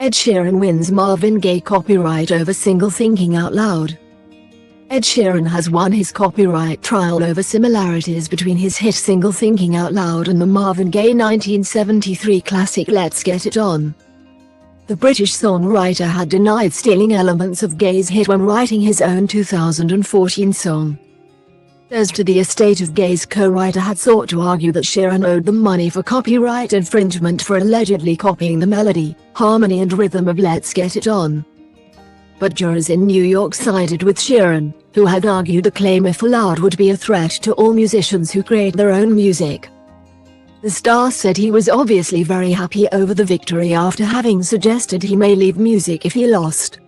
Ed Sheeran wins Marvin Gaye copyright over single Thinking Out Loud. Ed Sheeran has won his copyright trial over similarities between his hit single Thinking Out Loud and the Marvin Gaye 1973 classic Let's Get It On. The British songwriter had denied stealing elements of Gaye's hit when writing his own 2014 song. As to the estate of Gaye's co-writer had sought to argue that Sheeran owed them money for copyright infringement for allegedly copying the melody, harmony and rhythm of Let's Get It On. But jurors in New York sided with Sheeran, who had argued the claim, if allowed, would be a threat to all musicians who create their own music. The star said he was obviously very happy over the victory after having suggested he may leave music if he lost.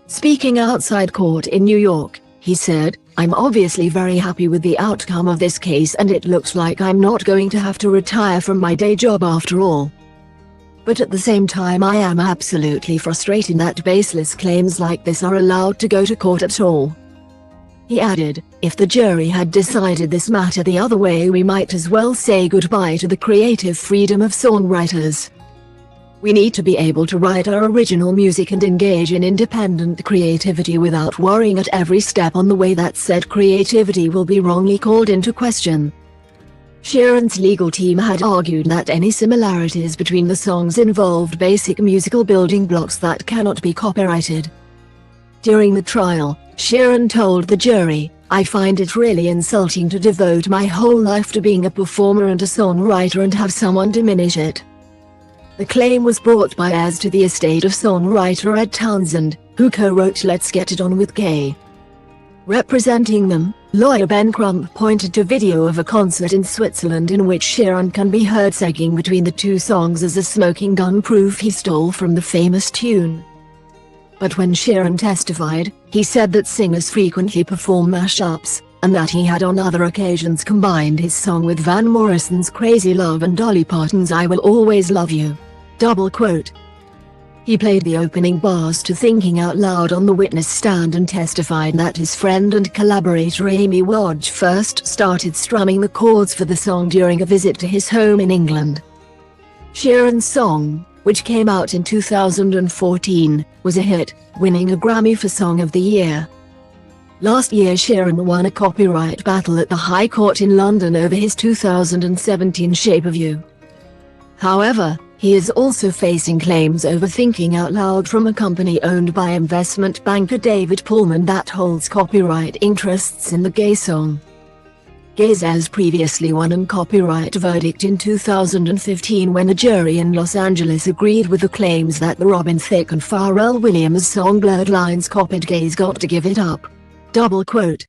Speaking outside court in New York, he said, "I'm obviously very happy with the outcome of this case, and it looks like I'm not going to have to retire from my day job after all. But at the same time I am absolutely frustrated that baseless claims like this are allowed to go to court at all." He added, "If the jury had decided this matter the other way, we might as well say goodbye to the creative freedom of songwriters. We need to be able to write our original music and engage in independent creativity without worrying at every step on the way that said creativity will be wrongly called into question." Sheeran's legal team had argued that any similarities between the songs involved basic musical building blocks that cannot be copyrighted. During the trial, Sheeran told the jury, "I find it really insulting to devote my whole life to being a performer and a songwriter and have someone diminish it." The claim was brought by heirs to the estate of songwriter Ed Townsend, who co-wrote Let's Get It On with Gaye. Representing them, lawyer Ben Crump pointed to video of a concert in Switzerland in which Sheeran can be heard segging between the two songs as a smoking gun proof he stole from the famous tune. But when Sheeran testified, he said that singers frequently perform mashups, and that he had on other occasions combined his song with Van Morrison's Crazy Love and Dolly Parton's I Will Always Love You. Double quote. He played the opening bars to Thinking Out Loud on the witness stand and testified that his friend and collaborator Amy Wadge first started strumming the chords for the song during a visit to his home in England. Sheeran's song, which came out in 2014, was a hit, winning a Grammy for Song of the Year. Last year Sheeran won a copyright battle at the High Court in London over his 2017 Shape of You. However, he is also facing claims over Thinking Out Loud from a company owned by investment banker David Pullman that holds copyright interests in the Gaye song. Gaye's heirs previously won a copyright verdict in 2015 when a jury in Los Angeles agreed with the claims that the Robin Thicke and Pharrell Williams song Blurred Lines copied Gaye's Got to Give It Up. Double quote.